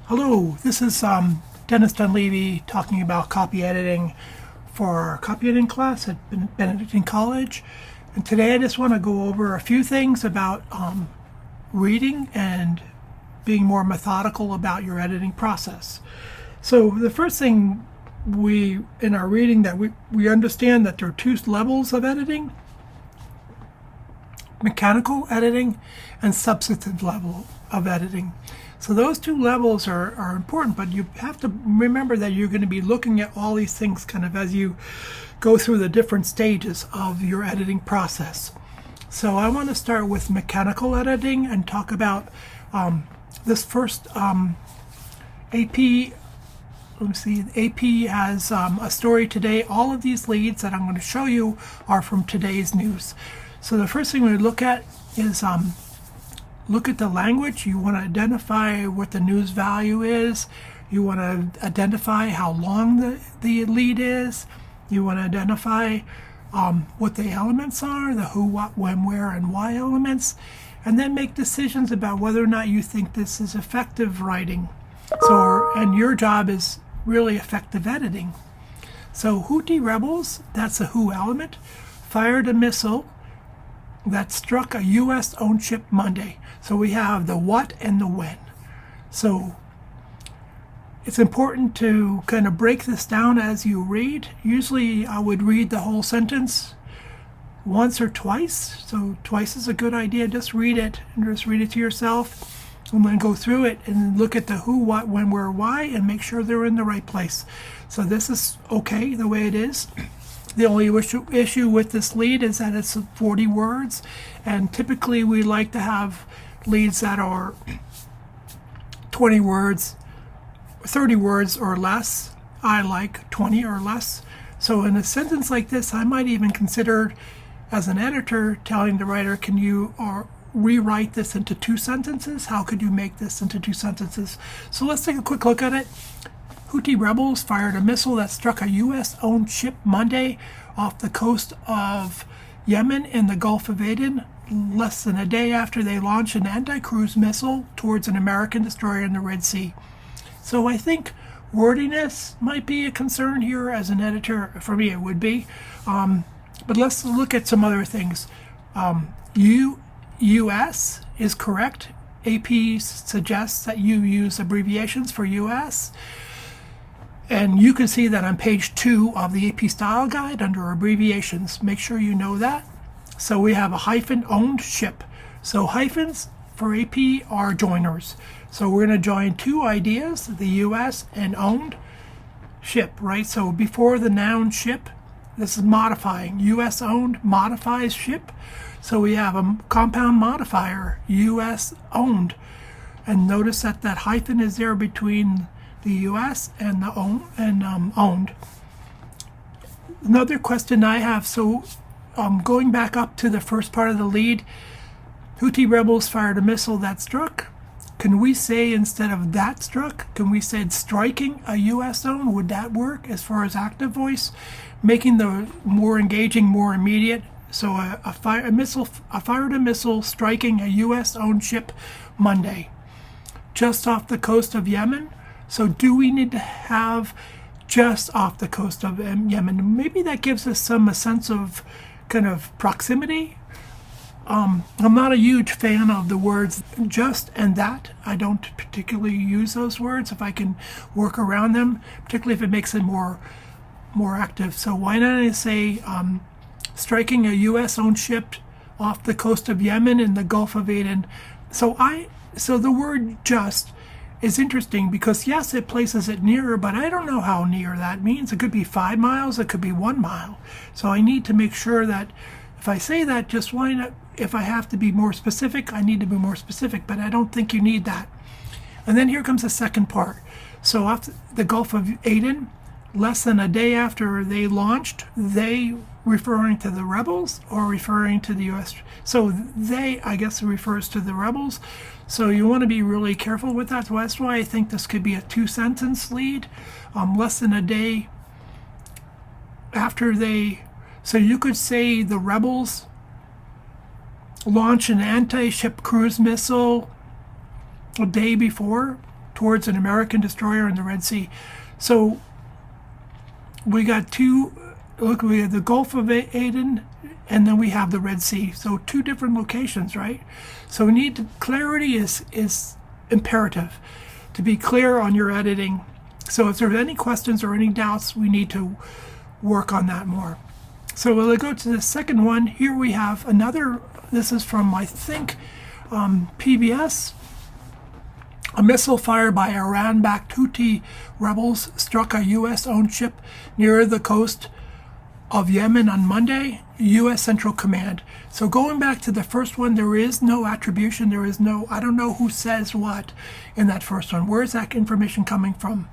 Hello, this is Dennis Dunleavy talking about copy editing for our copy editing class at Benedictine College. And today I just want to go over a few things about reading and being more methodical about your editing process. So the first thing in our reading that we understand that there are two levels of editing: mechanical editing and substantive level of editing. So those two levels are important, but you have to remember that you're going to be looking at all these things kind of as you go through the different stages of your editing process. So I want to start with mechanical editing and talk about this first AP. Let me see, AP has a story today. All of these leads that I'm going to show you are from today's news. So the first thing we look at is look at the language. You want to identify what the news value is. You want to identify how long the lead is. You want to identify what the elements are, the who, what, when, where, and why elements, and then make decisions about whether or not you think this is effective writing. And your job is really effective editing. So Houthi rebels, that's a who element, fired a missile that struck a U.S.-owned ship Monday. So we have the what and the when. So it's important to kind of break this down as you read. Usually I would read the whole sentence once or twice. So twice is a good idea. Just read it and just read it to yourself, and then go through it and look at the who, what, when, where, why, and make sure they're in the right place. So this is okay the way it is. The only issue with this lead is that it's 40 words, and typically we like to have leads that are 20 words, 30 words or less. I like 20 or less. So in a sentence like this, I might even consider, as an editor, telling the writer, can you rewrite this into 2 sentences? How could you make this into 2 sentences? So let's take a quick look at it. Houthi rebels fired a missile that struck a U.S.-owned ship Monday off the coast of Yemen in the Gulf of Aden, less than a day after they launched an anti-cruise missile towards an American destroyer in the Red Sea. So I think wordiness might be a concern here as an editor. For me, it would be. But let's look at some other things. U.S. is correct. AP suggests that you use abbreviations for U.S., and you can see that on page 2 of the AP Style Guide under abbreviations. Make sure you know that. So we have a hyphen owned ship. So hyphens for AP are joiners. So we're going to join 2 ideas, the US and owned ship, right? So before the noun ship, this is modifying. US owned modifies ship. So we have a compound modifier, US owned. And notice that that hyphen is there between the U.S. and the owned. Another question I have, so going back up to the first part of the lead, Houthi rebels fired a missile that struck. Can we say, instead of that struck, can we say striking a U.S. owned? Would that work as far as active voice? Making the more engaging, more immediate. So fired a missile striking a U.S. owned ship Monday, just off the coast of Yemen. So do we need to have just off the coast of Yemen? Maybe that gives us a sense of kind of proximity. I'm not a huge fan of the words just and that. I don't particularly use those words if I can work around them, particularly if it makes it more active. So why not I say striking a U.S.-owned ship off the coast of Yemen in the Gulf of Aden? So the word just is interesting because, yes, it places it nearer, but I don't know how near that means. It could be 5 miles, it could be 1 mile. So I need to make sure that if I say that, just why not, if I have to be more specific, I need to be more specific, but I don't think you need that. And then here comes the second part. So off the Gulf of Aden, less than a day after they launched, they referring to the rebels or referring to the U.S.? So they, I guess, refers to the rebels. So you want to be really careful with that. So that's why I think this could be a 2-sentence lead. Less than a day after they, so you could say the rebels launch an anti-ship cruise missile a day before towards an American destroyer in the Red Sea. So we got two, look, we have the Gulf of Aden, and then we have the Red Sea. So two different locations, right? So we need to, clarity is imperative, to be clear on your editing. So if there's any questions or any doubts, we need to work on that more. So we'll go to the second one. Here we have another, this is from, I think, PBS. A missile fired by Iran-backed Houthi rebels struck a U.S.-owned ship near the coast of Yemen on Monday, U.S. Central Command. So going back to the first one, there is no attribution. There is no, I don't know who says what in that first one. Where is that information coming from?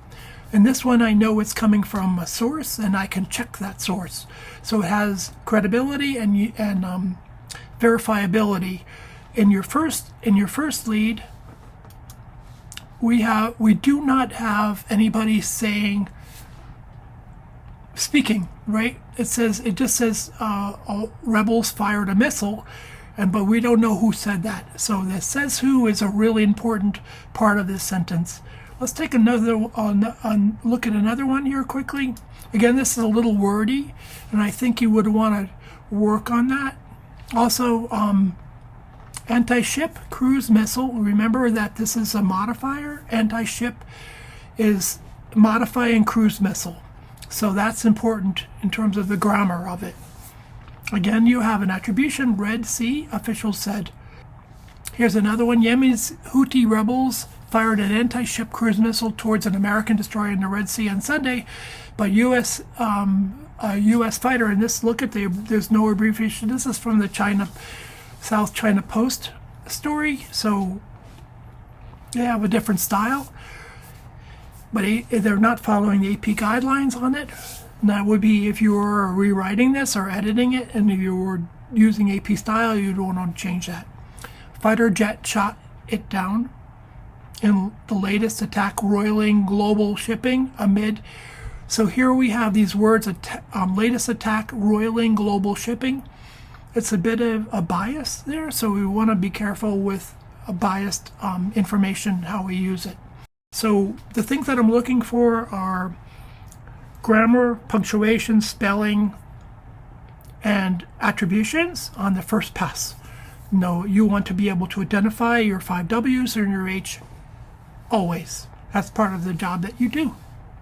In this one, I know it's coming from a source, and I can check that source. So it has credibility and verifiability. In your first lead, we do not have anybody speaking, right? It just says rebels fired a missile, but we don't know who said that. So the says who is a really important part of this sentence. Let's take another look at another one here quickly. Again, this is a little wordy, and I think you would want to work on that. Also, anti-ship cruise missile. Remember that this is a modifier. Anti-ship is modifying cruise missile. So that's important in terms of the grammar of it. Again, you have an attribution, Red Sea, officials said. Here's another one. Yemen's Houthi rebels fired an anti-ship cruise missile towards an American destroyer in the Red Sea on Sunday, but a U.S. fighter, and this, look at there's no abbreviation. This is from the South China Post story, so they have a different style, but they're not following the AP guidelines on it. And that would be if you were rewriting this or editing it, and if you were using AP style, you'd want to change that. Fighter jet shot it down in the latest attack roiling global shipping amid. So here we have these words, latest attack roiling global shipping. It's a bit of a bias there, so we want to be careful with a biased information, how we use it. So the things that I'm looking for are grammar, punctuation, spelling, and attributions on the first pass. No, you want to be able to identify your 5 W's and your H always. That's part of the job that you do.